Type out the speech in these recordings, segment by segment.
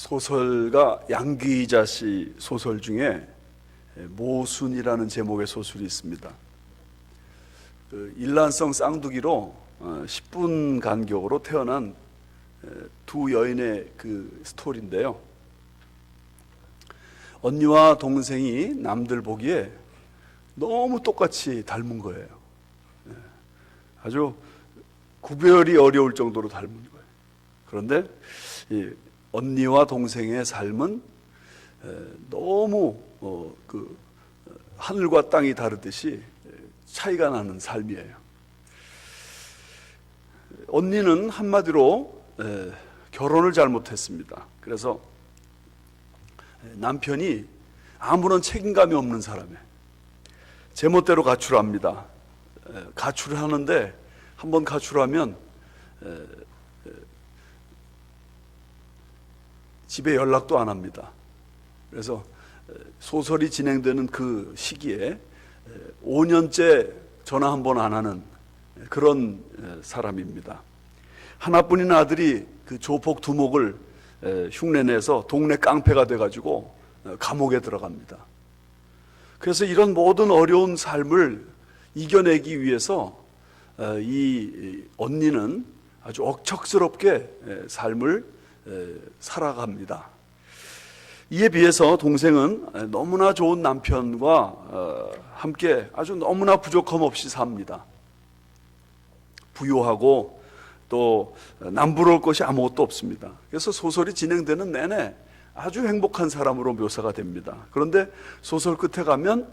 소설가 양귀자 씨 소설 중에 모순이라는 제목의 소설이 있습니다. 일란성 쌍둥이로 10분 간격으로 태어난 두 여인의 그 스토리인데요. 언니와 동생이 남들 보기에 너무 똑같이 닮은 거예요. 아주 구별이 어려울 정도로 닮은 거예요. 그런데 이 언니와 동생의 삶은 너무 하늘과 땅이 다르듯이 차이가 나는 삶이에요. 언니는 한마디로 결혼을 잘못했습니다. 그래서 남편이 아무런 책임감이 없는 사람이에요. 제멋대로 가출합니다. 가출을 하는데 한번 가출하면 집에 연락도 안 합니다. 그래서 소설이 진행되는 그 시기에 5년째 전화 한 번 안 하는 그런 사람입니다. 하나뿐인 아들이 그 조폭 두목을 흉내내서 동네 깡패가 돼가지고 감옥에 들어갑니다. 그래서 이런 모든 어려운 삶을 이겨내기 위해서 이 언니는 아주 억척스럽게 삶을 살아갑니다. 이에 비해서 동생은 너무나 좋은 남편과 함께 아주 너무나 부족함 없이 삽니다. 부유하고 또 남부러울 것이 아무것도 없습니다. 그래서 소설이 진행되는 내내 아주 행복한 사람으로 묘사가 됩니다. 그런데 소설 끝에 가면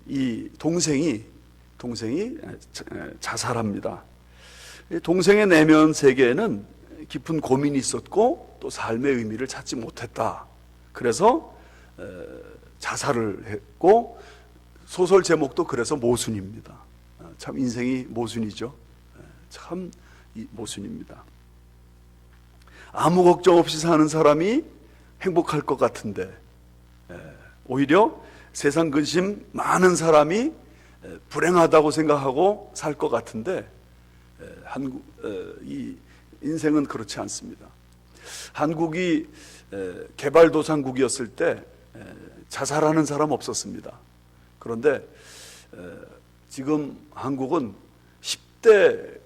이 동생이 자살합니다. 동생의 내면 세계에는 깊은 고민이 있었고 또 삶의 의미를 찾지 못했다. 그래서 자살을 했고 소설 제목도 그래서 모순입니다. 참 인생이 모순이죠. 참 모순입니다. 아무 걱정 없이 사는 사람이 행복할 것 같은데 오히려 세상 근심 많은 사람이 불행하다고 생각하고 살 것 같은데 이 인생은 그렇지 않습니다. 한국이 개발도상국이었을 때 자살하는 사람 없었습니다. 그런데 지금 한국은 10대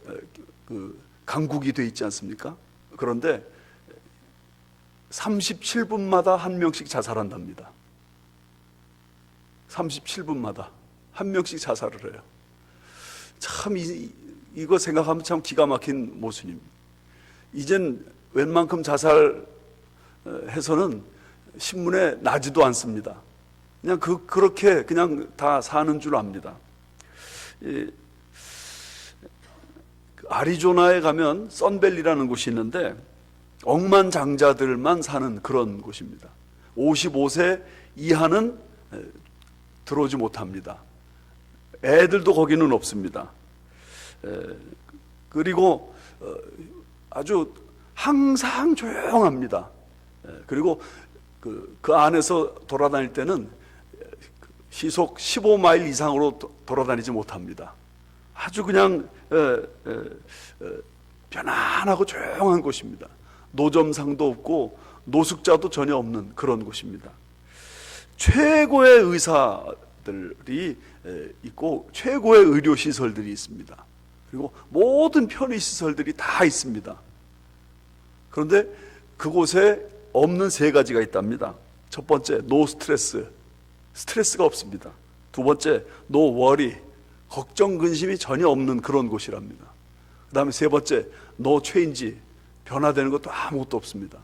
강국이 돼 있지 않습니까? 그런데 37분마다 한 명씩 자살한답니다. 37분마다 한 명씩 자살을 해요. 참 이거 생각하면 참 기가 막힌 모순입니다. 이젠 웬만큼 자살해서는 신문에 나지도 않습니다. 그냥 그렇게 그냥 다 사는 줄 압니다. 아리조나에 가면 선밸리라는 곳이 있는데 억만장자들만 사는 그런 곳입니다. 55세 이하는 들어오지 못합니다. 애들도 거기는 없습니다. 그리고 아주 항상 조용합니다. 그리고 그 안에서 돌아다닐 때는 시속 15마일 이상으로 돌아다니지 못합니다. 아주 그냥 편안하고 조용한 곳입니다. 노점상도 없고 노숙자도 전혀 없는 그런 곳입니다. 최고의 의사들이 있고 최고의 의료시설들이 있습니다. 그리고 모든 편의시설들이 다 있습니다. 그런데 그곳에 없는 세 가지가 있답니다. 첫 번째, 노 스트레스. 스트레스가 없습니다. 두 번째, 노 워리. 걱정, 근심이 전혀 없는 그런 곳이랍니다. 그 다음에 세 번째, 노 체인지. 변화되는 것도 아무것도 없습니다.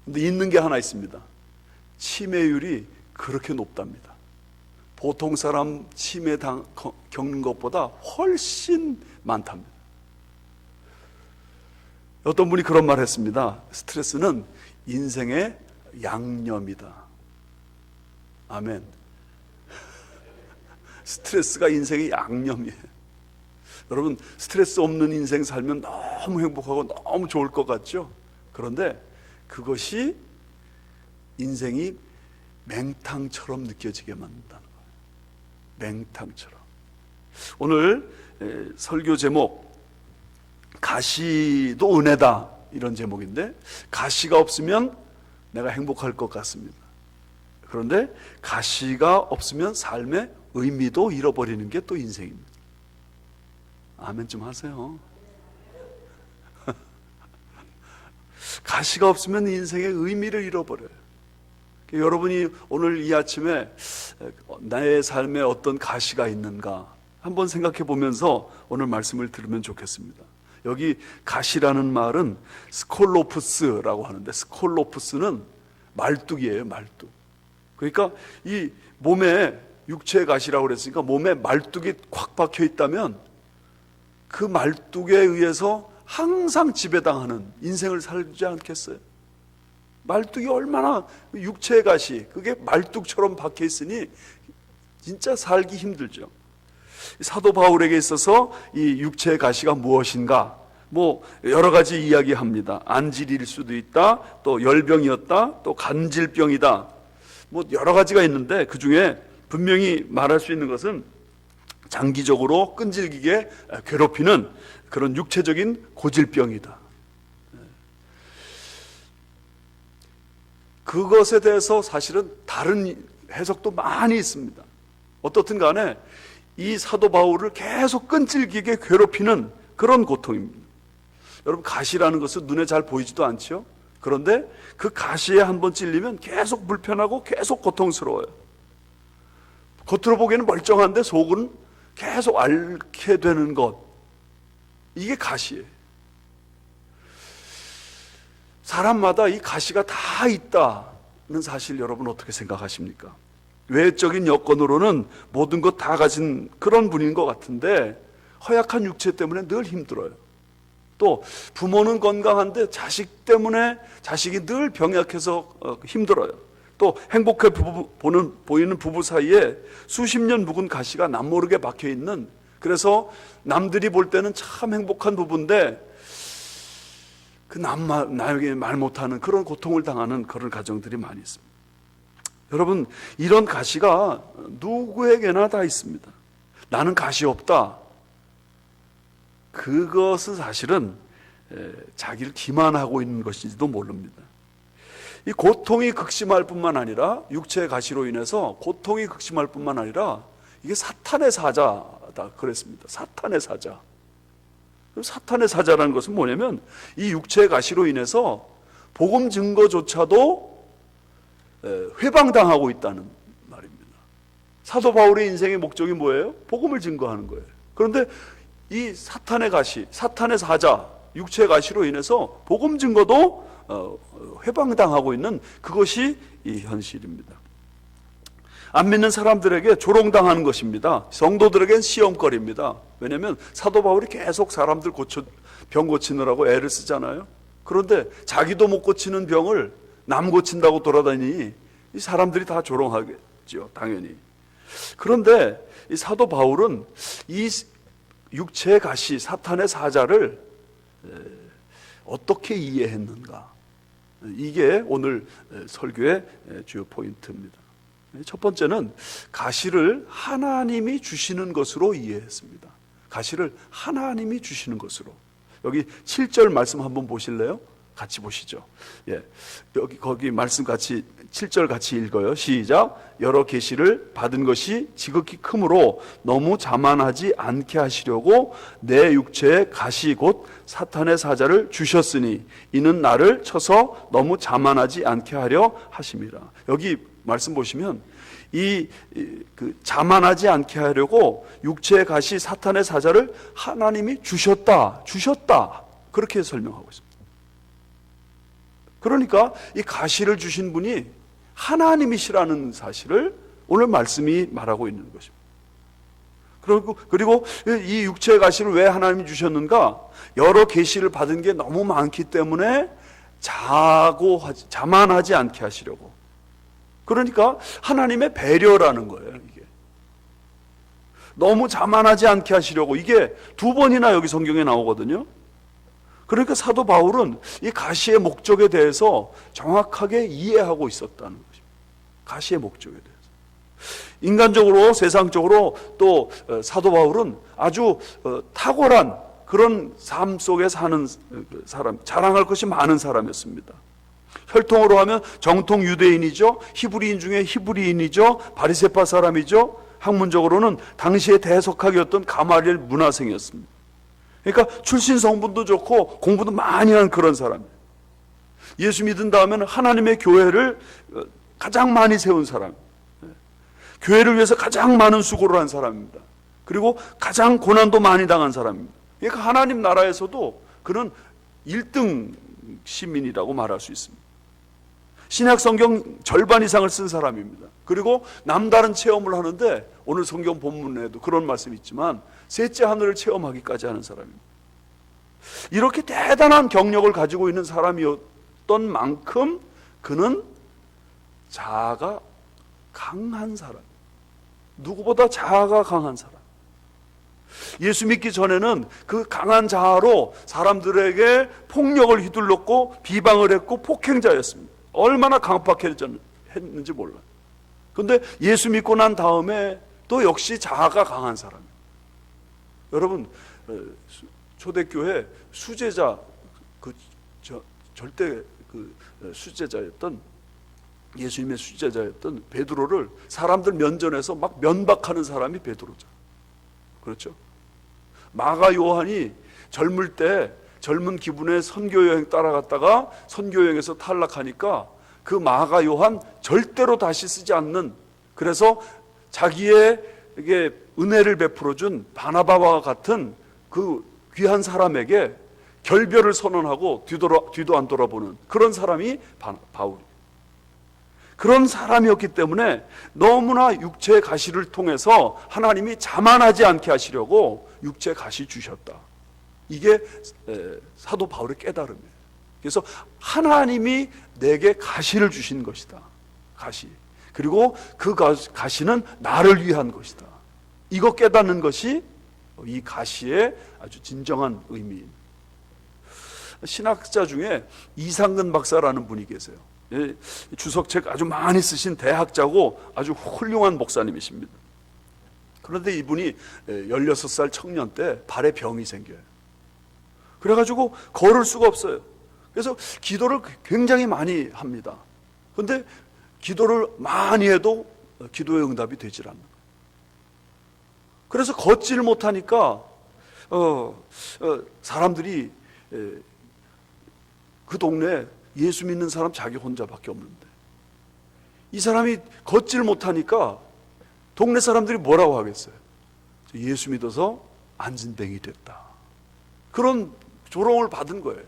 근데 있는 게 하나 있습니다. 치매율이 그렇게 높답니다. 보통 사람 치매 겪는 것보다 훨씬 많답니다. 어떤 분이 그런 말 했습니다. 스트레스는 인생의 양념이다. 아멘. 스트레스가 인생의 양념이에요. 여러분, 스트레스 없는 인생 살면 너무 행복하고 너무 좋을 것 같죠? 그런데 그것이 인생이 맹탕처럼 느껴지게 만든다는 거예요. 맹탕처럼. 오늘 설교 제목, 가시도 은혜다 이런 제목인데, 가시가 없으면 내가 행복할 것 같습니다. 그런데 가시가 없으면 삶의 의미도 잃어버리는 게 또 인생입니다. 아멘 좀 하세요. 가시가 없으면 인생의 의미를 잃어버려요. 여러분이 오늘 이 아침에 나의 삶에 어떤 가시가 있는가 한번 생각해 보면서 오늘 말씀을 들으면 좋겠습니다. 여기 가시라는 말은 스콜로프스라고 하는데, 스콜로프스는 말뚝이에요. 말뚝. 그러니까 이 몸에 육체의 가시라고 그랬으니까 몸에 말뚝이 콱 박혀 있다면 그 말뚝에 의해서 항상 지배당하는 인생을 살지 않겠어요? 말뚝이 얼마나, 육체의 가시, 그게 말뚝처럼 박혀 있으니 진짜 살기 힘들죠. 사도 바울에게 있어서 이 육체의 가시가 무엇인가, 뭐 여러 가지 이야기합니다. 안질일 수도 있다, 또 열병이었다, 또 간질병이다, 뭐 여러 가지가 있는데 그 중에 분명히 말할 수 있는 것은 장기적으로 끈질기게 괴롭히는 그런 육체적인 고질병이다. 그것에 대해서 사실은 다른 해석도 많이 있습니다. 어떻든 간에 이 사도 바울을 계속 끈질기게 괴롭히는 그런 고통입니다. 여러분, 가시라는 것은 눈에 잘 보이지도 않죠? 그런데 그 가시에 한번 찔리면 계속 불편하고 계속 고통스러워요. 겉으로 보기에는 멀쩡한데 속은 계속 앓게 되는 것, 이게 가시예요. 사람마다 이 가시가 다 있다는 사실 여러분 어떻게 생각하십니까? 외적인 여건으로는 모든 것 다 가진 그런 분인 것 같은데 허약한 육체 때문에 늘 힘들어요. 또 부모는 건강한데 자식 때문에 자식이 늘 병약해서 힘들어요. 또 행복해 보이는 부부 사이에 수십 년 묵은 가시가 남모르게 박혀있는, 그래서 남들이 볼 때는 참 행복한 부부인데 그 나에게 말 못하는 그런 고통을 당하는 그런 가정들이 많이 있습니다. 여러분, 이런 가시가 누구에게나 다 있습니다. 나는 가시 없다, 그것은 사실은 자기를 기만하고 있는 것인지도 모릅니다. 이 고통이 극심할 뿐만 아니라, 육체의 가시로 인해서 고통이 극심할 뿐만 아니라 이게 사탄의 사자다 그랬습니다. 사탄의 사자. 사탄의 사자라는 것은 뭐냐면 이 육체의 가시로 인해서 복음 증거조차도 회방당하고 있다는 말입니다. 사도 바울의 인생의 목적이 뭐예요? 복음을 증거하는 거예요. 그런데 이 사탄의 가시, 사탄의 사자, 육체의 가시로 인해서 복음 증거도 회방당하고 있는, 그것이 이 현실입니다. 안 믿는 사람들에게 조롱당하는 것입니다. 성도들에겐 시험거리입니다. 왜냐하면 사도 바울이 계속 사람들 병 고치느라고 애를 쓰잖아요. 그런데 자기도 못 고치는 병을 남 고친다고 돌아다니니 이 사람들이 다 조롱하겠죠, 당연히. 그런데 이 사도 바울은 이 육체의 가시, 사탄의 사자를 어떻게 이해했는가, 이게 오늘 설교의 주요 포인트입니다. 첫 번째는 가시를 하나님이 주시는 것으로 이해했습니다. 가시를 하나님이 주시는 것으로. 여기 7절 말씀 한번 보실래요? 같이 보시죠. 예, 거기 말씀 같이 7절 같이 읽어요. 시작. 여러 계시를 받은 것이 지극히 크므로 너무 자만하지 않게 하시려고 내 육체에 가시 곧 사탄의 사자를 주셨으니 이는 나를 쳐서 너무 자만하지 않게 하려 하심이라. 여기 말씀 보시면 그 자만하지 않게 하려고 육체의 가시 사탄의 사자를 하나님이 주셨다 그렇게 설명하고 있습니다. 그러니까 이 가시를 주신 분이 하나님이시라는 사실을 오늘 말씀이 말하고 있는 것입니다. 그리고 이 육체의 가시를 왜 하나님이 주셨는가? 여러 계시를 받은 게 너무 많기 때문에 자만하지 않게 하시려고. 그러니까 하나님의 배려라는 거예요, 이게. 너무 자만하지 않게 하시려고. 이게 2번이나 여기 성경에 나오거든요. 그러니까 사도 바울은 이 가시의 목적에 대해서 정확하게 이해하고 있었다는 것입니다. 가시의 목적에 대해서. 인간적으로, 세상적으로 또 사도 바울은 아주 탁월한 그런 삶 속에 사는 사람, 자랑할 것이 많은 사람이었습니다. 혈통으로 하면 정통 유대인이죠. 히브리인 중에 히브리인이죠. 바리새파 사람이죠. 학문적으로는 당시의 대석학이었던 가말리엘 문화생이었습니다. 그러니까 출신 성분도 좋고 공부도 많이 한 그런 사람이에요. 예수 믿은 다음에는 하나님의 교회를 가장 많이 세운 사람, 교회를 위해서 가장 많은 수고를 한 사람입니다. 그리고 가장 고난도 많이 당한 사람입니다. 그러니까 하나님 나라에서도 그는 1등 시민이라고 말할 수 있습니다. 신약 성경 절반 이상을 쓴 사람입니다. 그리고 남다른 체험을 하는데 오늘 성경 본문에도 그런 말씀이 있지만 셋째 하늘을 체험하기까지 하는 사람입니다. 이렇게 대단한 경력을 가지고 있는 사람이었던 만큼 그는 자아가 강한 사람, 누구보다 자아가 강한 사람. 예수 믿기 전에는 그 강한 자아로 사람들에게 폭력을 휘둘렀고 비방을 했고 폭행자였습니다. 얼마나 강팍했는지 몰라. 그런데 예수 믿고 난 다음에 또 역시 자아가 강한 사람이에요. 여러분, 초대교회 수제자, 절대 수제자였던, 예수님의 수제자였던 베드로를 사람들 면전에서 막 면박하는 사람이 베드로죠. 그렇죠? 마가 요한이 젊을 때 젊은 기분에 선교여행 따라갔다가 선교여행에서 탈락하니까 그 마가 요한 절대로 다시 쓰지 않는, 그래서 자기에게 은혜를 베풀어준 바나바와 같은 그 귀한 사람에게 결별을 선언하고 뒤도 안 돌아보는 그런 사람이 바울이에요. 그런 사람이었기 때문에 너무나 육체의 가시를 통해서 하나님이 자만하지 않게 하시려고 육체의 가시 주셨다. 이게 사도 바울의 깨달음이에요. 그래서 하나님이 내게 가시를 주신 것이다. 가시. 그리고 그 가시는 나를 위한 것이다. 이거 깨닫는 것이 이 가시의 아주 진정한 의미입니다. 신학자 중에 이상근 박사라는 분이 계세요. 주석책 아주 많이 쓰신 대학자고 아주 훌륭한 목사님이십니다. 그런데 이분이 16살 청년 때 발에 병이 생겨요. 그래가지고 걸을 수가 없어요. 그래서 기도를 굉장히 많이 합니다. 그런데 기도를 많이 해도 기도의 응답이 되질 않는 거예요. 그래서 걷지를 못하니까 사람들이 그 동네에 예수 믿는 사람 자기 혼자밖에 없는데 이 사람이 걷지를 못하니까 동네 사람들이 뭐라고 하겠어요? 예수 믿어서 안진뱅이 됐다. 그런 조롱을 받은 거예요.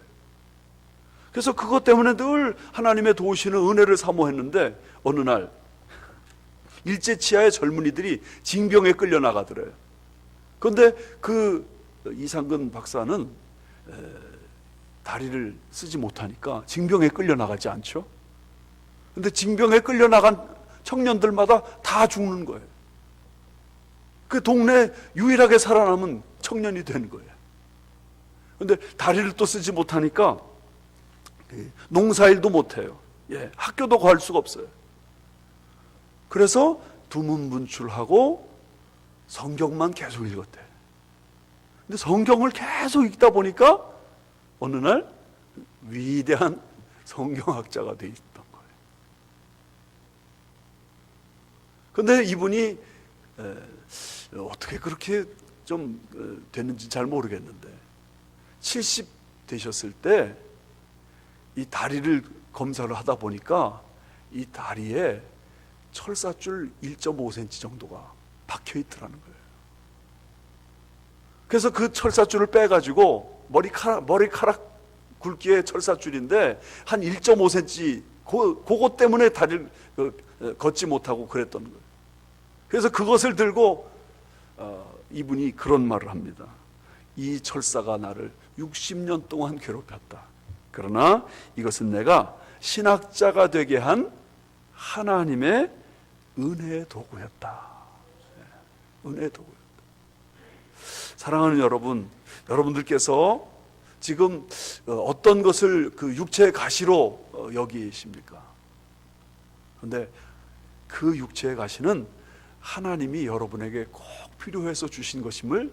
그래서 그것 때문에 늘 하나님의 도우시는 은혜를 사모했는데 어느 날 일제치하의 젊은이들이 징병에 끌려나가더래요. 그런데 그 이상근 박사는 다리를 쓰지 못하니까 징병에 끌려나가지 않죠. 그런데 징병에 끌려나간 청년들마다 다 죽는 거예요. 그 동네 유일하게 살아남은 청년이 된 거예요. 그런데 다리를 또 쓰지 못하니까 농사일도 못해요. 학교도 갈 수가 없어요. 그래서 두문분출하고 성경만 계속 읽었대. 근데 성경을 계속 읽다 보니까 어느 날 위대한 성경학자가 돼 있던 거예요. 그런데 이분이 어떻게 그렇게 좀 됐는지 잘 모르겠는데 70 되셨을 때 이 다리를 검사를 하다 보니까 이 다리에 철사줄 1.5cm 정도가 박혀 있더라는 거예요. 그래서 그 철사줄을 빼가지고 머리카락 굵기의 철사줄인데 한 1.5cm 그것 때문에 다리를 걷지 못하고 그랬던 거예요. 그래서 그것을 들고 이분이 그런 말을 합니다. 이 철사가 나를 60년 동안 괴롭혔다. 그러나 이것은 내가 신학자가 되게 한 하나님의 은혜의 도구였다. 은혜의 도구였다. 사랑하는 여러분, 여러분들께서 지금 어떤 것을 그 육체의 가시로 여기십니까? 그런데 그 육체의 가시는 하나님이 여러분에게 꼭 필요해서 주신 것임을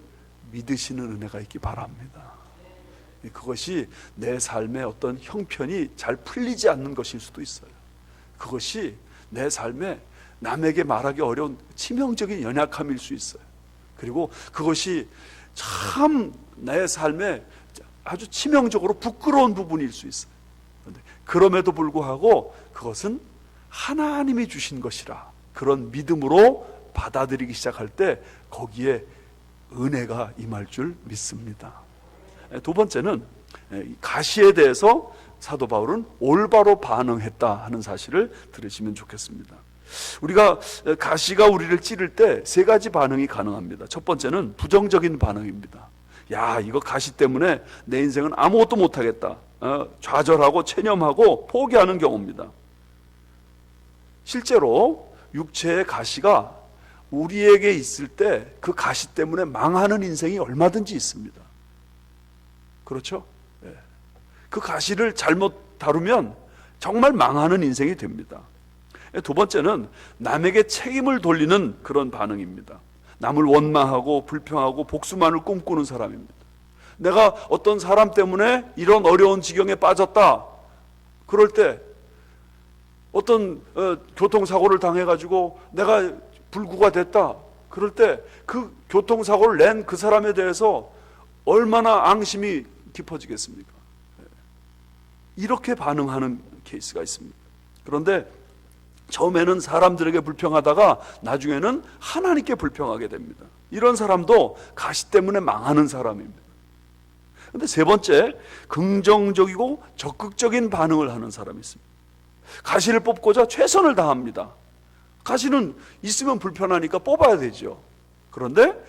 믿으시는 은혜가 있기 바랍니다. 그것이 내 삶의 어떤 형편이 잘 풀리지 않는 것일 수도 있어요. 그것이 내 삶에 남에게 말하기 어려운 치명적인 연약함일 수 있어요. 그리고 그것이 참 내 삶에 아주 치명적으로 부끄러운 부분일 수 있어요. 그럼에도 불구하고 그것은 하나님이 주신 것이라 그런 믿음으로 받아들이기 시작할 때 거기에 은혜가 임할 줄 믿습니다. 두 번째는 가시에 대해서 사도 바울은 올바로 반응했다 하는 사실을 들으시면 좋겠습니다. 우리가 가시가 우리를 찌를 때 세 가지 반응이 가능합니다. 첫 번째는 부정적인 반응입니다. 야, 이거 가시 때문에 내 인생은 아무것도 못하겠다. 좌절하고 체념하고 포기하는 경우입니다. 실제로 육체의 가시가 우리에게 있을 때 그 가시 때문에 망하는 인생이 얼마든지 있습니다. 그렇죠? 그 가시를 잘못 다루면 정말 망하는 인생이 됩니다. 두 번째는 남에게 책임을 돌리는 그런 반응입니다. 남을 원망하고 불평하고 복수만을 꿈꾸는 사람입니다. 내가 어떤 사람 때문에 이런 어려운 지경에 빠졌다. 그럴 때 어떤 교통사고를 당해가지고 내가 불구가 됐다. 그럴 때 그 교통사고를 낸 그 사람에 대해서 얼마나 앙심이 깊어지겠습니까? 이렇게 반응하는 케이스가 있습니다. 그런데 처음에는 사람들에게 불평하다가 나중에는 하나님께 불평하게 됩니다. 이런 사람도 가시 때문에 망하는 사람입니다. 그런데 세 번째, 긍정적이고 적극적인 반응을 하는 사람이 있습니다. 가시를 뽑고자 최선을 다합니다. 가시는 있으면 불편하니까 뽑아야 되죠. 그런데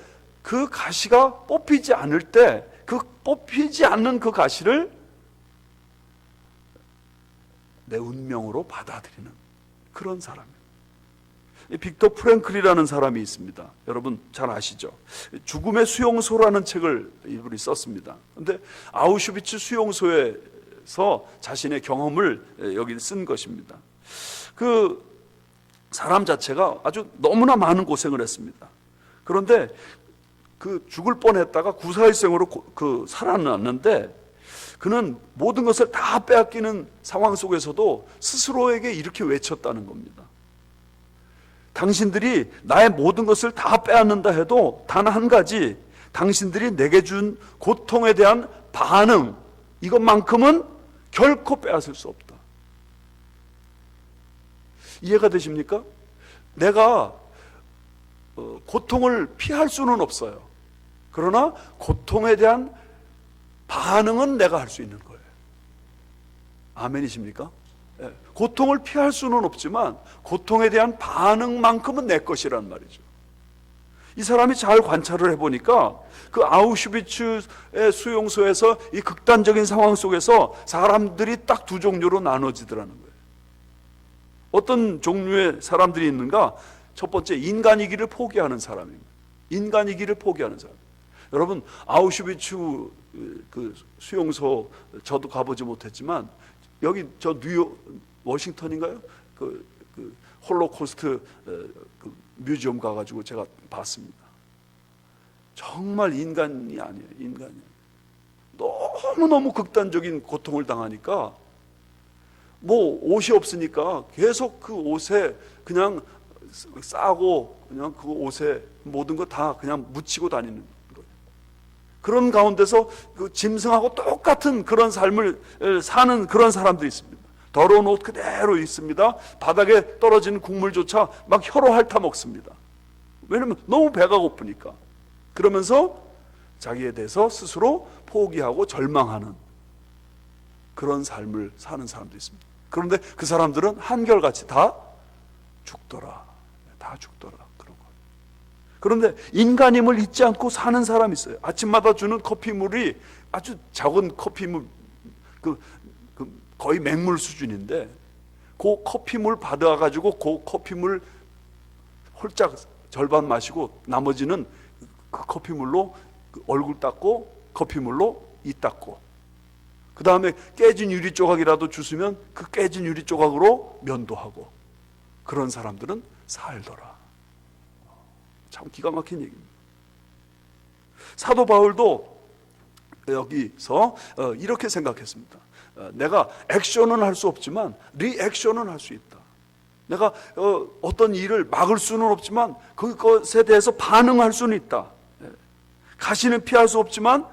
그 가시가 뽑히지 않을 때 그 뽑히지 않는 그 가시를 내 운명으로 받아들이는 그런 사람입니다. 빅터 프랭클이라는 사람이 있습니다. 여러분 잘 아시죠? 죽음의 수용소라는 책을 이분이 썼습니다. 그런데 아우슈비츠 수용소에서 자신의 경험을 여기 쓴 것입니다. 그 사람 자체가 아주 너무나 많은 고생을 했습니다. 그런데 그 죽을 뻔했다가 구사일생으로 살아났는데 그는 모든 것을 다 빼앗기는 상황 속에서도 스스로에게 이렇게 외쳤다는 겁니다. 당신들이 나의 모든 것을 다 빼앗는다 해도 단 한 가지, 당신들이 내게 준 고통에 대한 반응, 이것만큼은 결코 빼앗을 수 없다. 이해가 되십니까? 내가 고통을 피할 수는 없어요. 그러나 고통에 대한 반응은 내가 할 수 있는 거예요. 아멘이십니까? 고통을 피할 수는 없지만 고통에 대한 반응만큼은 내 것이란 말이죠. 이 사람이 잘 관찰을 해보니까 그 아우슈비츠의 수용소에서 이 극단적인 상황 속에서 사람들이 딱 두 종류로 나눠지더라는 거예요. 어떤 종류의 사람들이 있는가? 첫 번째, 인간이기를 포기하는 사람입니다. 인간이기를 포기하는 사람. 여러분, 아우슈비츠 그 수용소 저도 가보지 못했지만 여기 저 뉴욕 워싱턴인가요? 그 홀로코스트 그 뮤지엄 가가지고 제가 봤습니다. 정말 인간이 아니에요. 인간이 너무너무 극단적인 고통을 당하니까 뭐 옷이 없으니까 계속 그 옷에 그냥 싸고 그냥 그 옷에 모든 거 다 그냥 묻히고 다니는 거예요. 그런 가운데서 그 짐승하고 똑같은 그런 삶을 사는 그런 사람들이 있습니다. 더러운 옷 그대로 있습니다. 바닥에 떨어지는 국물조차 막 혀로 핥아 먹습니다. 왜냐면 너무 배가 고프니까. 그러면서 자기에 대해서 스스로 포기하고 절망하는 그런 삶을 사는 사람도 있습니다. 그런데 그 사람들은 한결같이 다 죽더라. 다 죽더라. 그런 거예요. 그런데 인간임을 잊지 않고 사는 사람이 있어요. 아침마다 주는 커피물이 아주 작은 커피물, 거의 맹물 수준인데 그 커피물 받아가지고 그 커피물 홀짝 절반 마시고 나머지는 그 커피물로 얼굴 닦고 커피물로 이 닦고 그 다음에 깨진 유리 조각이라도 주스면 그 깨진 유리 조각으로 면도하고 그런 사람들은 살더라. 참 기가 막힌 얘기입니다. 사도 바울도 여기서 이렇게 생각했습니다. 내가 액션은 할 수 없지만 리액션은 할 수 있다. 내가 어떤 일을 막을 수는 없지만 그것에 대해서 반응할 수는 있다. 가시는 피할 수 없지만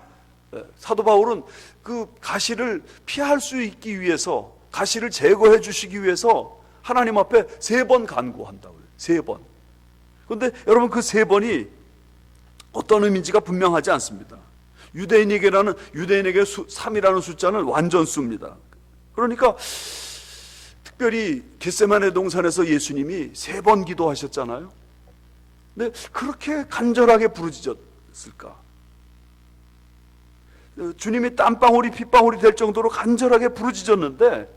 사도 바울은 그 가시를 피할 수 있기 위해서, 가시를 제거해 주시기 위해서 하나님 앞에 3번 간구한다고요. 3번. 그런데 여러분, 그 3번이 어떤 의미인지가 분명하지 않습니다. 유대인에게 3이라는 숫자는 완전수입니다. 그러니까 특별히 겟세마네 동산에서 예수님이 3번 기도하셨잖아요. 근데 그렇게 간절하게 부르짖었을까? 주님이 땀방울이 핏방울이 될 정도로 간절하게 부르짖었는데,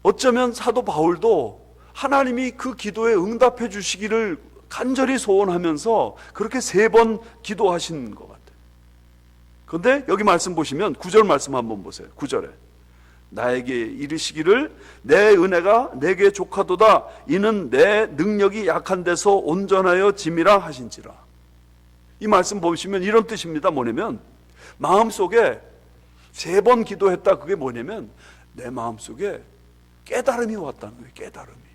어쩌면 사도 바울도 하나님이 그 기도에 응답해 주시기를 간절히 소원하면서 그렇게 3번 기도하신 것 같아요. 그런데 여기 말씀 보시면 9절 말씀 한번 보세요. 9절에 나에게 이르시기를 내 은혜가 내게 족하도다. 이는 내 능력이 약한 데서 온전하여 짐이라 하신지라. 이 말씀 보시면 이런 뜻입니다. 뭐냐면 마음속에 3번 기도했다. 그게 뭐냐면 내 마음속에 깨달음이 왔다는 거예요. 깨달음이.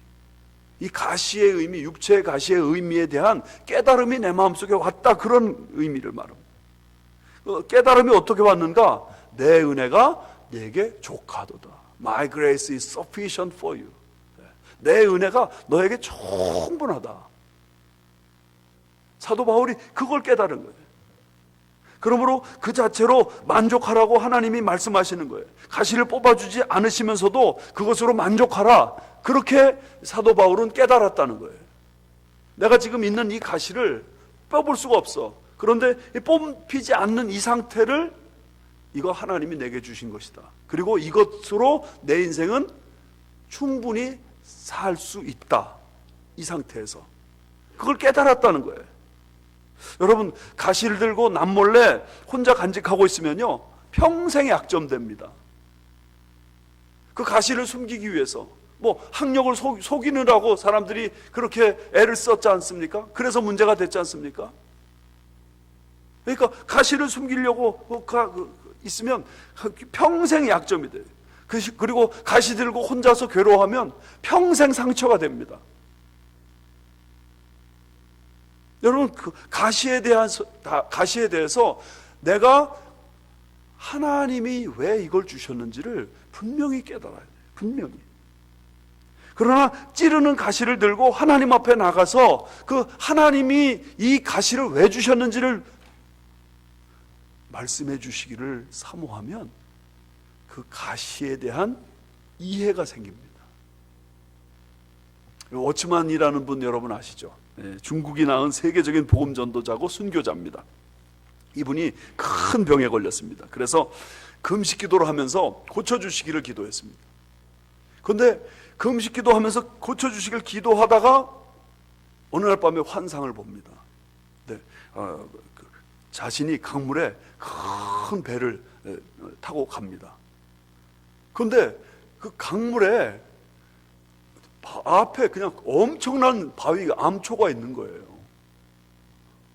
이 가시의 의미, 육체의 가시의 의미에 대한 깨달음이 내 마음속에 왔다. 그런 의미를 말합니다. 깨달음이 어떻게 왔는가? 내 은혜가 내게 족하도다. My grace is sufficient for you. 내 은혜가 너에게 충분하다. 사도 바울이 그걸 깨달은 거예요. 그러므로 그 자체로 만족하라고 하나님이 말씀하시는 거예요. 가시를 뽑아주지 않으시면서도 그것으로 만족하라. 그렇게 사도 바울은 깨달았다는 거예요. 내가 지금 있는 이 가시를 뽑을 수가 없어. 그런데 뽑히지 않는 이 상태를 이거 하나님이 내게 주신 것이다. 그리고 이것으로 내 인생은 충분히 살 수 있다. 이 상태에서 그걸 깨달았다는 거예요. 여러분, 가시를 들고 남몰래 혼자 간직하고 있으면요 평생 약점됩니다. 그 가시를 숨기기 위해서 뭐 학력을 속이느라고 사람들이 그렇게 애를 썼지 않습니까? 그래서 문제가 됐지 않습니까? 그러니까 가시를 숨기려고 있으면 평생 약점이 돼요. 그리고 가시 들고 혼자서 괴로워하면 평생 상처가 됩니다. 여러분, 그 가시에 대해서 내가 하나님이 왜 이걸 주셨는지를 분명히 깨달아야 돼요. 분명히. 그러나 찌르는 가시를 들고 하나님 앞에 나가서 그 하나님이 이 가시를 왜 주셨는지를 말씀해 주시기를 사모하면 그 가시에 대한 이해가 생깁니다. 워치만이라는 분 여러분 아시죠? 중국이 낳은 세계적인 복음 전도자고 순교자입니다. 이분이 큰 병에 걸렸습니다. 그래서 금식 기도를 하면서 고쳐주시기를 기도했습니다. 그런데 금식 기도하면서 고쳐주시기를 기도하다가 어느 날 밤에 환상을 봅니다. 자신이 강물에 큰 배를 타고 갑니다. 그런데 그 강물에 앞에 그냥 엄청난 바위가 암초가 있는 거예요.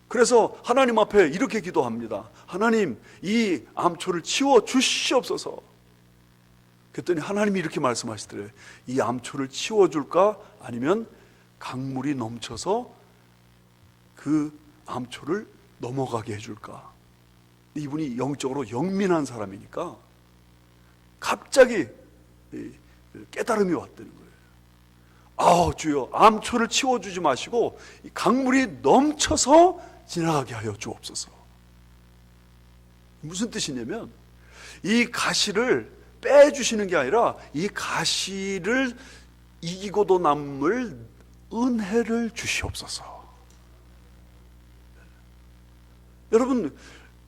그래서 하나님 앞에 이렇게 기도합니다. 하나님, 이 암초를 치워 주시옵소서. 그랬더니 하나님이 이렇게 말씀하시더래요. 이 암초를 치워줄까? 아니면 강물이 넘쳐서 그 암초를 넘어가게 해줄까? 이분이 영적으로 영민한 사람이니까 갑자기 깨달음이 왔다는 거예요. 주여, 암초를 치워주지 마시고 강물이 넘쳐서 지나가게 하여 주옵소서. 무슨 뜻이냐면 이 가시를 빼주시는 게 아니라 이 가시를 이기고도 남을 은혜를 주시옵소서. 여러분,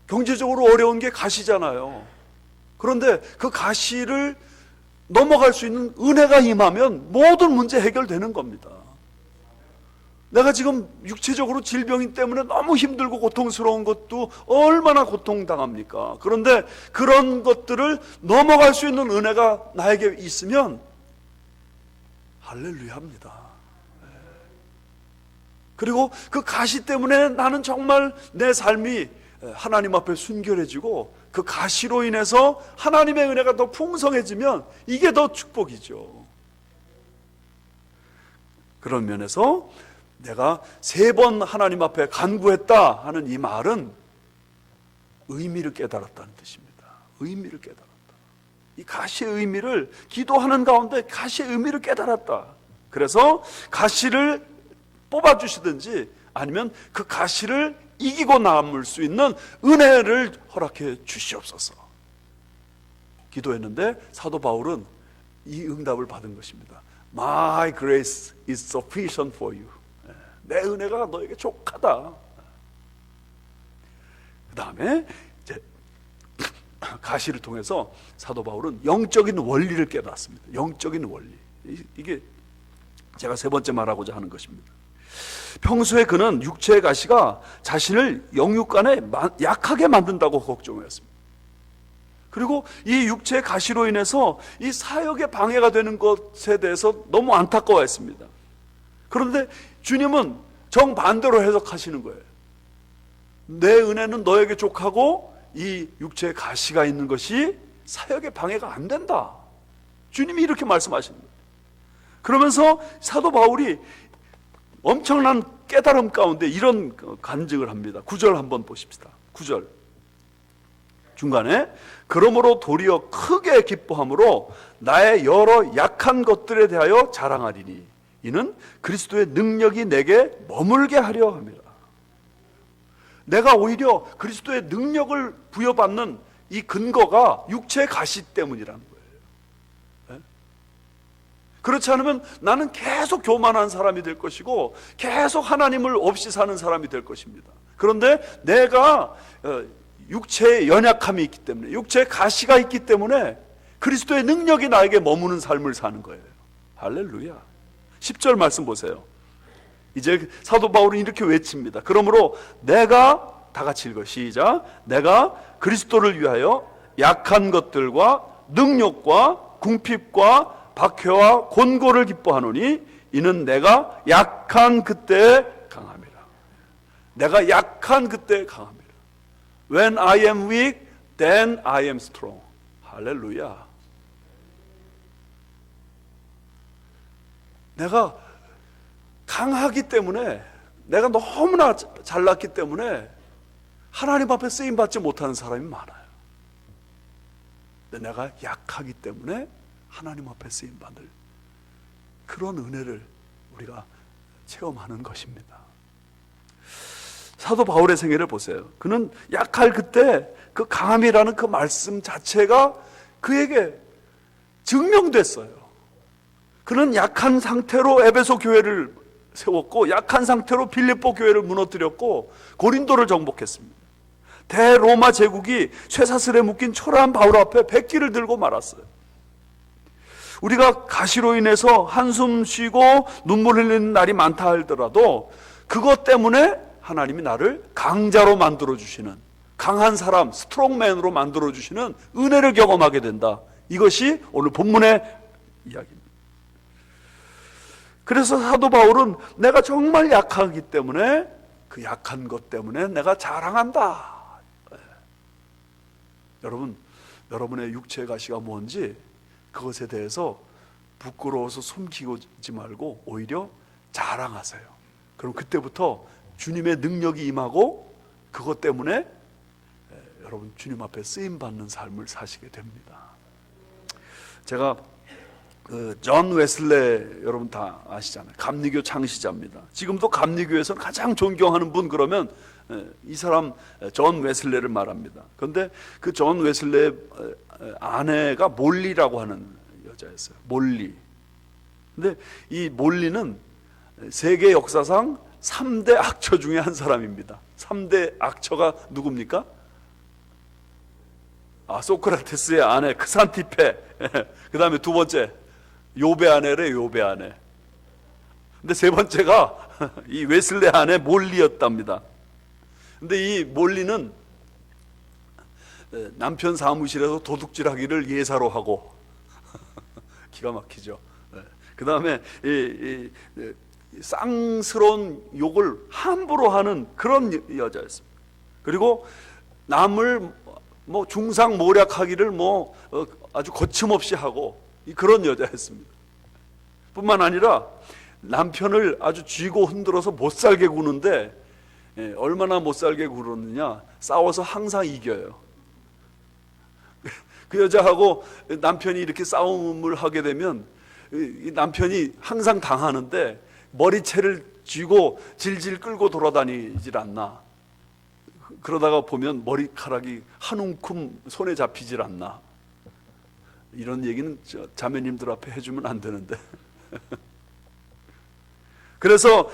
경제적으로 어려운 게 가시잖아요. 그런데 그 가시를 넘어갈 수 있는 은혜가 임하면 모든 문제 해결되는 겁니다. 내가 지금 육체적으로 질병 때문에 너무 힘들고 고통스러운 것도 얼마나 고통당합니까? 그런데 그런 것들을 넘어갈 수 있는 은혜가 나에게 있으면 할렐루야 합니다. 그리고 그 가시 때문에 나는 정말 내 삶이 하나님 앞에 순결해지고 그 가시로 인해서 하나님의 은혜가 더 풍성해지면 이게 더 축복이죠. 그런 면에서 내가 3번 하나님 앞에 간구했다 하는 이 말은 의미를 깨달았다는 뜻입니다. 의미를 깨달았다. 이 가시의 의미를, 기도하는 가운데 가시의 의미를 깨달았다. 그래서 가시를 뽑아주시든지 아니면 그 가시를 이기고 남을 수 있는 은혜를 허락해 주시옵소서 기도했는데, 사도 바울은 이 응답을 받은 것입니다. My grace is sufficient for you. 내 은혜가 너에게 족하다. 그 다음에 이제 가시를 통해서 사도 바울은 영적인 원리를 깨달았습니다. 영적인 원리. 이게 제가 3번째 말하고자 하는 것입니다. 평소에 그는 육체의 가시가 자신을 영육간에 약하게 만든다고 걱정했습니다. 그리고 이 육체의 가시로 인해서 이 사역에 방해가 되는 것에 대해서 너무 안타까워했습니다. 그런데 주님은 정반대로 해석하시는 거예요. 내 은혜는 너에게 족하고 이 육체의 가시가 있는 것이 사역에 방해가 안 된다. 주님이 이렇게 말씀하시는 거예요. 그러면서 사도 바울이 엄청난 깨달음 가운데 이런 간증을 합니다. 9절 한번 보십시다. 9절 중간에 그러므로 도리어 크게 기뻐함으로 나의 여러 약한 것들에 대하여 자랑하리니 이는 그리스도의 능력이 내게 머물게 하려 함이라. 내가 오히려 그리스도의 능력을 부여받는 이 근거가 육체의 가시 때문이라는 거예요. 그렇지 않으면 나는 계속 교만한 사람이 될 것이고 계속 하나님을 없이 사는 사람이 될 것입니다. 그런데 내가 육체의 연약함이 있기 때문에, 육체의 가시가 있기 때문에 그리스도의 능력이 나에게 머무는 삶을 사는 거예요. 할렐루야. 10절 말씀 보세요. 이제 사도 바울은 이렇게 외칩니다. 그러므로 내가, 다 같이 읽어 시작, 내가 그리스도를 위하여 약한 것들과 능욕과 궁핍과 박해와 곤고를 기뻐하노니 이는 내가 약한 그때에 강함이라. 내가 약한 그때에 강함이라. When I am weak, then I am strong. 할렐루야. 내가 강하기 때문에, 내가 너무나 잘났기 때문에 하나님 앞에 쓰임받지 못하는 사람이 많아요. 근데 내가 약하기 때문에 하나님 앞에 쓰임받을 그런 은혜를 우리가 체험하는 것입니다. 사도 바울의 생애를 보세요. 그는 약할 그때 그 강함이라는 그 말씀 자체가 그에게 증명됐어요. 그는 약한 상태로 에베소 교회를 세웠고, 약한 상태로 빌립보 교회를 무너뜨렸고, 고린도를 정복했습니다. 대로마 제국이 쇠사슬에 묶인 초라한 바울 앞에 백기를 들고 말았어요. 우리가 가시로 인해서 한숨 쉬고 눈물 흘리는 날이 많다 할더라도 그것 때문에 하나님이 나를 강자로 만들어주시는, 강한 사람, 스트롱맨으로 만들어주시는 은혜를 경험하게 된다. 이것이 오늘 본문의 이야기입니다. 그래서 사도 바울은 내가 정말 약하기 때문에 그 약한 것 때문에 내가 자랑한다. 여러분, 여러분의 육체의 가시가 뭔지 그것에 대해서 부끄러워서 숨기지 말고 오히려 자랑하세요. 그럼 그때부터 주님의 능력이 임하고 그것 때문에 여러분 주님 앞에 쓰임받는 삶을 사시게 됩니다. 제가 존 웨슬레 여러분 다 아시잖아요. 감리교 창시자입니다. 지금도 감리교에서 가장 존경하는 분 그러면 이 사람 존 웨슬레를 말합니다. 그런데 그 존 웨슬레의 아내가 몰리라고 하는 여자였어요. 몰리. 근데 이 몰리는 세계 역사상 3대 악처 중에 한 사람입니다. 3대 악처가 누굽니까? 소크라테스의 아내 크산티페. 그 다음에 2번째 요배 아내래. 요배 아내. 근데 3번째가 이 웨슬레 아내 몰리였답니다. 근데 이 몰리는 남편 사무실에서 도둑질하기를 예사로 하고 기가 막히죠. 그 다음에 쌍스러운 욕을 함부로 하는 그런 여자였습니다. 그리고 남을 뭐 중상모략하기를 아주 거침없이 하고 그런 여자였습니다. 뿐만 아니라 남편을 아주 쥐고 흔들어서 못살게 구는데, 얼마나 못살게 구르느냐, 싸워서 항상 이겨요. 그 여자하고 남편이 이렇게 싸움을 하게 되면 이 남편이 항상 당하는데 머리채를 쥐고 질질 끌고 돌아다니질 않나. 그러다가 보면 머리카락이 한 움큼 손에 잡히질 않나. 이런 얘기는 자매님들 앞에 해주면 안 되는데. 그래서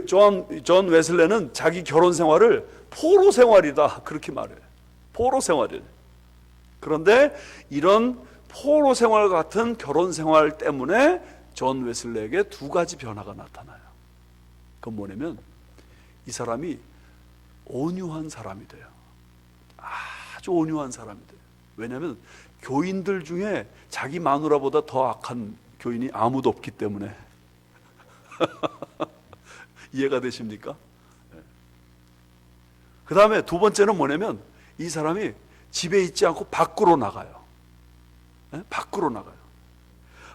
존 웨슬레는 자기 결혼 생활을 포로 생활이다 그렇게 말해요. 포로 생활이에요. 그런데 이런 포로 생활 같은 결혼 생활 때문에 존 웨슬레에게 두 가지 변화가 나타나요. 그건 뭐냐면 이 사람이 온유한 사람이 돼요. 아주 온유한 사람이 돼요. 왜냐하면 교인들 중에 자기 마누라보다 더 악한 교인이 아무도 없기 때문에. 이해가 되십니까? 그 다음에 두 번째는 뭐냐면 이 사람이 집에 있지 않고 밖으로 나가요. 밖으로 나가요.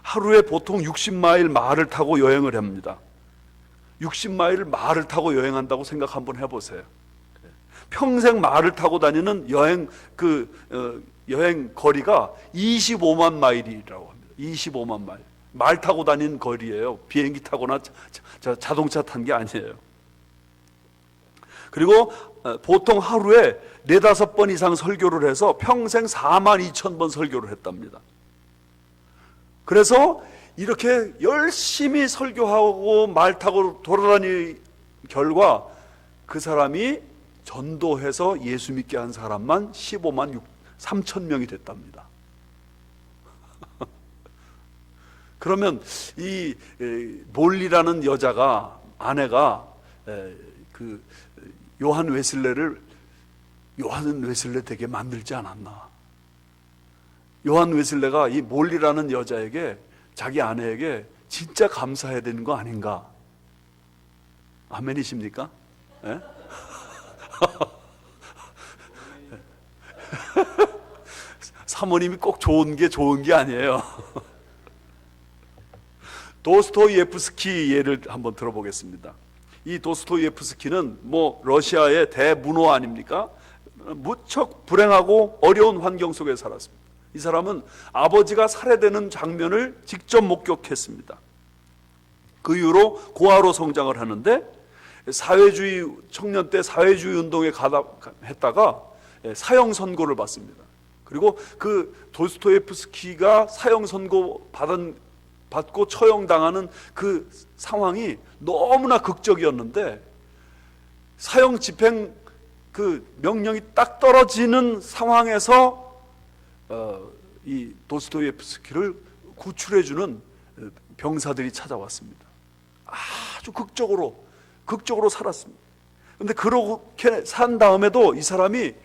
하루에 보통 60마일 말을 타고 여행을 합니다. 60마일을 말을 타고 여행한다고 생각 한번 해보세요. 평생 말을 타고 다니는 여행 거리가 25만 마일이라고 합니다. 25만 마일. 말 타고 다니는 거리예요. 비행기 타거나 자동차 탄 게 아니에요. 그리고 보통 하루에 4-5번 이상 설교를 해서 평생 42,000번 설교를 했답니다. 그래서 이렇게 열심히 설교하고 말 타고 돌아다니는 결과 그 사람이 전도해서 예수 믿게 한 사람만 15만 3천 명이 됐답니다. 그러면 이 몰리라는 여자가, 아내가 그 요한 웨슬레 되게 만들지 않았나. 요한 웨슬레가 이 몰리라는 여자에게, 자기 아내에게 진짜 감사해야 되는 거 아닌가. 아멘이십니까? 예? 사모님이 꼭 좋은 게 아니에요. 도스토이에프스키 예를 한번 들어보겠습니다. 이 도스토이에프스키는 러시아의 대문호 아닙니까? 무척 불행하고 어려운 환경 속에 살았습니다. 이 사람은 아버지가 살해되는 장면을 직접 목격했습니다. 그 이후로 고아로 성장을 하는데 사회주의 청년 때 사회주의 운동에 했다가 사형 선고를 받습니다. 그리고 그 도스토예프스키가 사형 선고 받고 처형당하는 그 상황이 너무나 극적이었는데 사형 집행 그 명령이 딱 떨어지는 상황에서 이 도스토예프스키를 구출해주는 병사들이 찾아왔습니다. 아주 극적으로 살았습니다. 그런데 그렇게 산 다음에도 이 사람이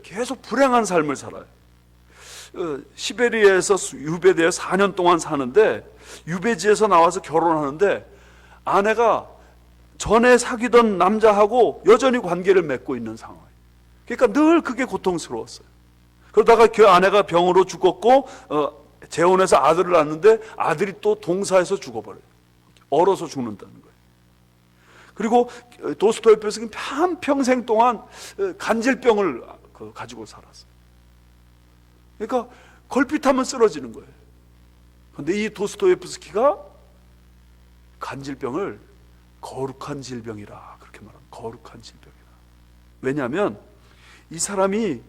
계속 불행한 삶을 살아요. 시베리아에서 유배되어 4년 동안 사는데 유배지에서 나와서 결혼하는데 아내가 전에 사귀던 남자하고 여전히 관계를 맺고 있는 상황이에요. 그러니까 늘 그게 고통스러웠어요. 그러다가 그 아내가 병으로 죽었고 재혼해서 아들을 낳았는데 아들이 또 동사에서 죽어버려요. 얼어서 죽는다는 거예요. 그리고 도스토예프스키는 한평생 동안 간질병을 가지고 살았어요. 그러니까 걸핏하면 쓰러지는 거예요. 그런데 이 도스토예프스키가 간질병을 거룩한 질병이라 그렇게 말합니다. 거룩한 질병이라. 왜냐하면 이 사람이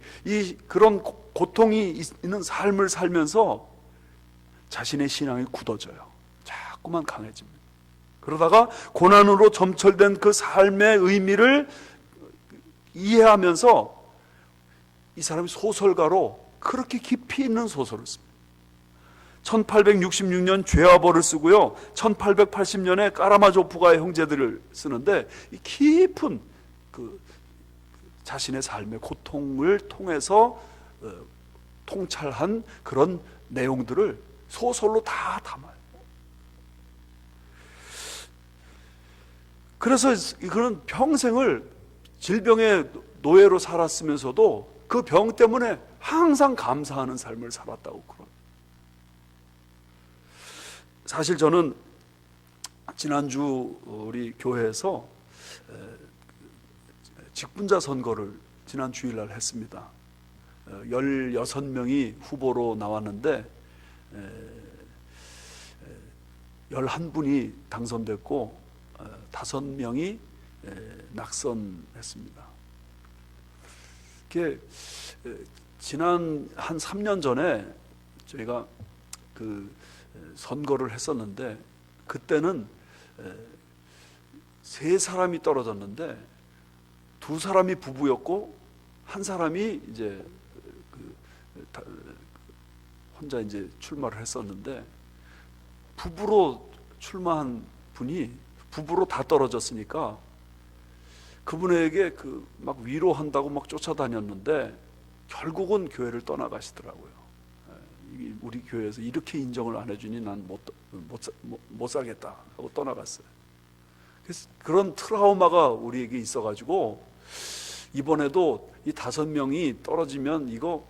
그런 고통이 있는 삶을 살면서 자신의 신앙이 굳어져요. 자꾸만 강해집니다. 그러다가 고난으로 점철된 그 삶의 의미를 이해하면서 이 사람이 소설가로 그렇게 깊이 있는 소설을 씁니다. 1866년 죄와 벌을 쓰고요. 1880년에 까라마조프가의 형제들을 쓰는데 이 깊은 그 자신의 삶의 고통을 통해서 통찰한 그런 내용들을 소설로 다 담아요. 그래서 그는 평생을 질병의 노예로 살았으면서도 그 병 때문에 항상 감사하는 삶을 살았다고 그런. 사실 저는 지난주 우리 교회에서 직분자 선거를 지난 주일날 했습니다. 16명이 후보로 나왔는데 11분이 당선됐고 5명이 낙선했습니다. 그게 지난 한 3년 전에 저희가 그 선거를 했었는데 그때는 3사람이 떨어졌는데 2사람이 부부였고 1사람이 이제 혼자 이제 출마를 했었는데 부부로 출마한 분이 부부로 다 떨어졌으니까 그분에게 막 위로한다고 막 쫓아다녔는데 결국은 교회를 떠나가시더라고요. 우리 교회에서 이렇게 인정을 안 해주니 난 못 살겠다 하고 떠나갔어요. 그래서 그런 트라우마가 우리에게 있어가지고 이번에도 이 5명이 떨어지면 이거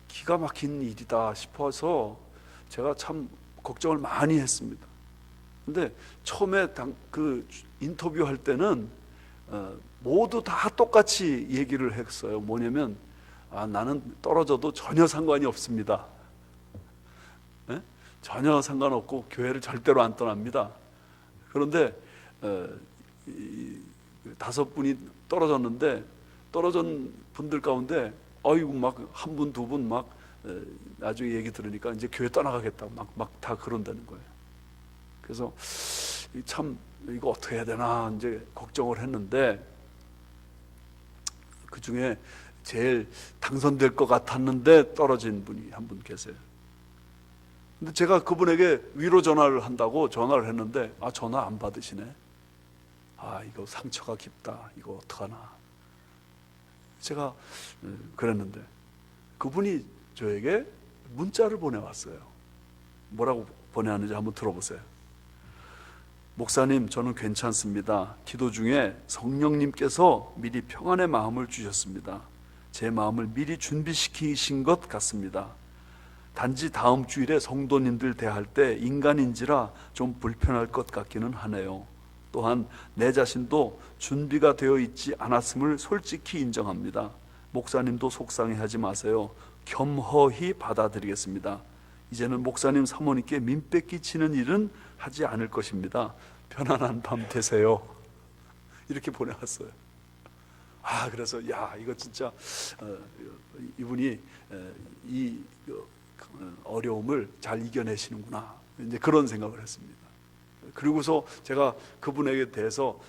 기가 막힌 일이다 싶어서 제가 참 걱정을 많이 했습니다. 근데 처음에 그 인터뷰할 때는 모두 다 똑같이 얘기를 했어요. 뭐냐면 나는 떨어져도 전혀 상관이 없습니다. 네? 전혀 상관없고 교회를 절대로 안 떠납니다. 그런데 5분이 떨어졌는데 떨어진 분들 가운데 아이고 막 1분, 2분 막 나중에 얘기 들으니까 이제 교회 떠나가겠다 막 다 그런다는 거예요. 그래서 참 이거 어떻게 해야 되나 이제 걱정을 했는데 그 중에 제일 당선될 것 같았는데 떨어진 분이 한 분 계세요. 근데 제가 그분에게 위로 전화를 한다고 전화를 했는데 전화 안 받으시네. 이거 상처가 깊다. 이거 어떡하나. 제가 그랬는데 그분이 저에게 문자를 보내왔어요. 뭐라고 보내왔는지 한번 들어보세요. 목사님, 저는 괜찮습니다. 기도 중에 성령님께서 미리 평안의 마음을 주셨습니다. 제 마음을 미리 준비시키신 것 같습니다. 단지 다음 주일에 성도님들 대할 때 인간인지라 좀 불편할 것 같기는 하네요. 또한 내 자신도 준비가 되어 있지 않았음을 솔직히 인정합니다. 목사님도 속상해하지 마세요. 겸허히 받아들이겠습니다. 이제는 목사님 사모님께 민폐 끼치는 일은 하지 않을 것입니다. 편안한 밤 되세요. 이렇게 보내왔어요. 그래서 이거 진짜 이분이 이 어려움을 잘 이겨내시는구나, 이제 그런 생각을 했습니다. 그리고서 제가 그분에게 대해서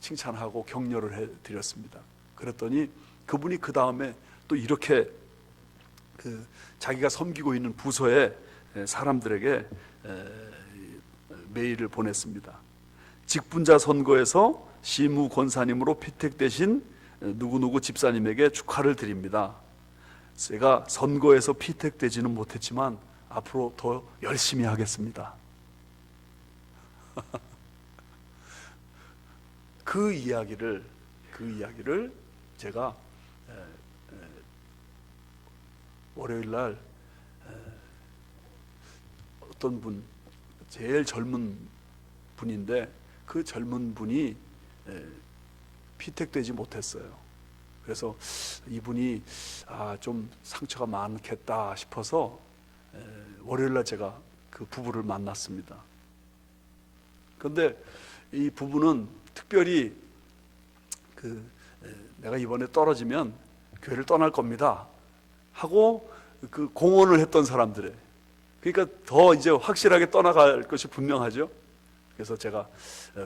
칭찬하고 격려를 해드렸습니다. 그랬더니 그분이 그 다음에 또 이렇게 자기가 섬기고 있는 부서의 사람들에게 메일을 보냈습니다. 직분자 선거에서 시무 권사님으로 피택되신 누구누구 집사님에게 축하를 드립니다. 제가 선거에서 피택되지는 못했지만 앞으로 더 열심히 하겠습니다. 그 이야기를 제가 월요일 날 어떤 분, 제일 젊은 분인데 그 젊은 분이 피택되지 못했어요. 그래서 이분이 좀 상처가 많겠다 싶어서 월요일 날 제가 그 부부를 만났습니다. 그런데 이 부부는 특별히 내가 이번에 떨어지면 교회를 떠날 겁니다 하고 그 공언을 했던 사람들에, 그러니까 더 이제 확실하게 떠나갈 것이 분명하죠. 그래서 제가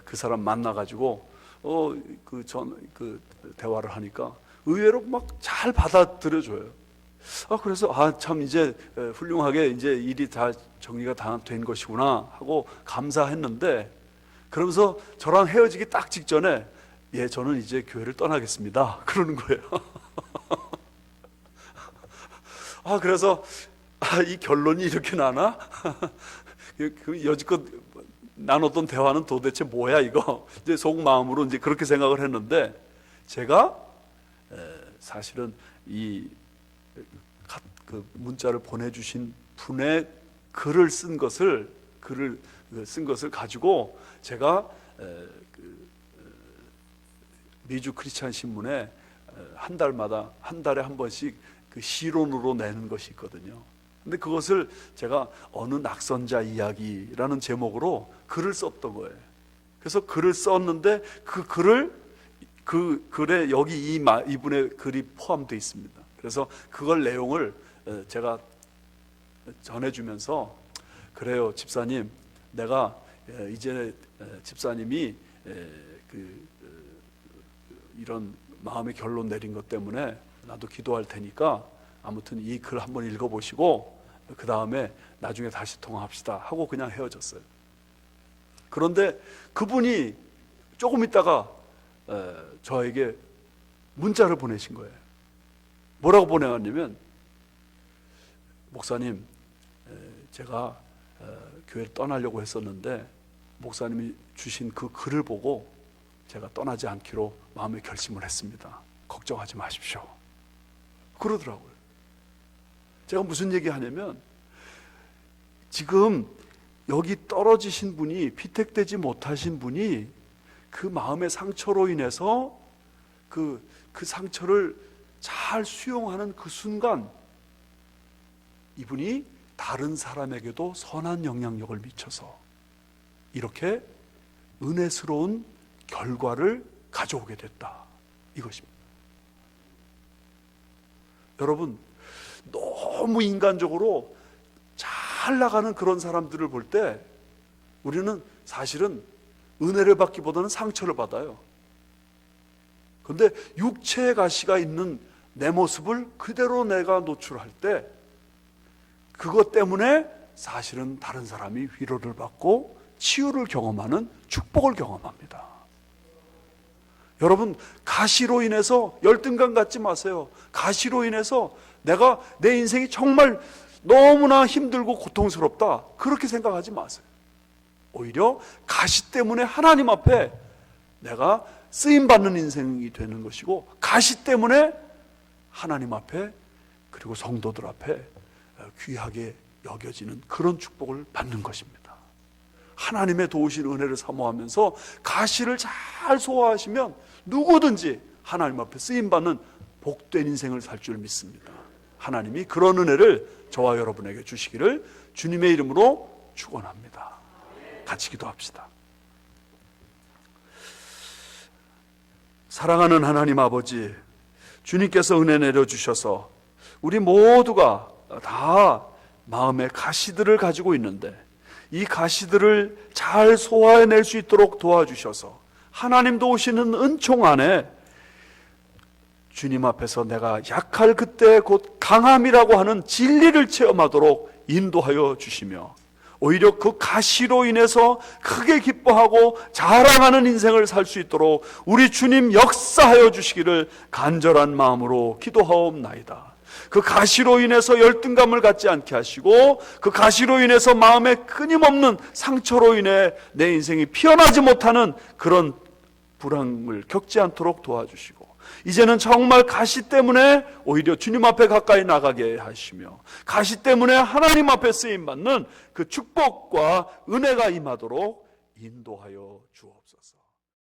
그 사람 만나가지고 그 대화를 하니까 의외로 막 잘 받아들여줘요. 그래서 참 이제 훌륭하게 이제 일이 다 정리가 다 된 것이구나 하고 감사했는데, 그러면서 저랑 헤어지기 딱 직전에 저는 이제 교회를 떠나겠습니다 그러는 거예요. 그래서 이 결론이 이렇게 나나? 여지껏 나눴던 대화는 도대체 뭐야 이거 이제 속마음으로 이제 그렇게 생각을 했는데, 제가 사실은 이 그 문자를 보내주신 분의 글을 쓴 것을 가지고 제가 미주 크리스찬 신문에 한 달에 한 번씩 그 시론으로 내는 것이 있거든요. 근데 그것을 제가 어느 낙선자 이야기라는 제목으로 글을 썼던 거예요. 그래서 글을 썼는데 그 글에 여기 이분의 글이 포함되어 있습니다. 그래서 그걸 내용을 제가 전해주면서, 그래요 집사님, 내가 이제 집사님이 이런 마음의 결론 내린 것 때문에 나도 기도할 테니까 아무튼 이 글 한번 읽어보시고 그 다음에 나중에 다시 통화합시다 하고 그냥 헤어졌어요. 그런데 그분이 조금 있다가 저에게 문자를 보내신 거예요. 뭐라고 보내왔냐면, 목사님, 제가 교회를 떠나려고 했었는데 목사님이 주신 그 글을 보고 제가 떠나지 않기로 마음의 결심을 했습니다. 걱정하지 마십시오. 그러더라고요. 제가 무슨 얘기 하냐면, 지금 여기 떨어지신 분이, 피택되지 못하신 분이 그 마음의 상처로 인해서 그 상처를 잘 수용하는 그 순간 이분이 다른 사람에게도 선한 영향력을 미쳐서 이렇게 은혜스러운 결과를 가져오게 됐다, 이것입니다. 여러분, 너무 인간적으로 잘 나가는 그런 사람들을 볼 때 우리는 사실은 은혜를 받기보다는 상처를 받아요. 그런데 육체의 가시가 있는 내 모습을 그대로 내가 노출할 때 그것 때문에 사실은 다른 사람이 위로를 받고 치유를 경험하는 축복을 경험합니다. 여러분, 가시로 인해서 열등감 갖지 마세요. 가시로 인해서 내가 내 인생이 정말 너무나 힘들고 고통스럽다, 그렇게 생각하지 마세요. 오히려 가시 때문에 하나님 앞에 내가 쓰임받는 인생이 되는 것이고, 가시 때문에 하나님 앞에 그리고 성도들 앞에 귀하게 여겨지는 그런 축복을 받는 것입니다. 하나님의 도우신 은혜를 사모하면서 가시를 잘 소화하시면 누구든지 하나님 앞에 쓰임받는 복된 인생을 살 줄 믿습니다. 하나님이 그런 은혜를 저와 여러분에게 주시기를 주님의 이름으로 축원합니다. 같이 기도합시다. 사랑하는 하나님 아버지, 주님께서 은혜 내려주셔서 우리 모두가 다 마음의 가시들을 가지고 있는데 이 가시들을 잘 소화해낼 수 있도록 도와주셔서 하나님 도우시는 은총 안에 주님 앞에서 내가 약할 그때 곧 강함이라고 하는 진리를 체험하도록 인도하여 주시며, 오히려 그 가시로 인해서 크게 기뻐하고 자랑하는 인생을 살 수 있도록 우리 주님 역사하여 주시기를 간절한 마음으로 기도하옵나이다. 그 가시로 인해서 열등감을 갖지 않게 하시고, 그 가시로 인해서 마음에 끊임없는 상처로 인해 내 인생이 피어나지 못하는 그런 불황을 겪지 않도록 도와주시고, 이제는 정말 가시 때문에 오히려 주님 앞에 가까이 나가게 하시며, 가시 때문에 하나님 앞에 쓰임받는 그 축복과 은혜가 임하도록 인도하여 주옵소서.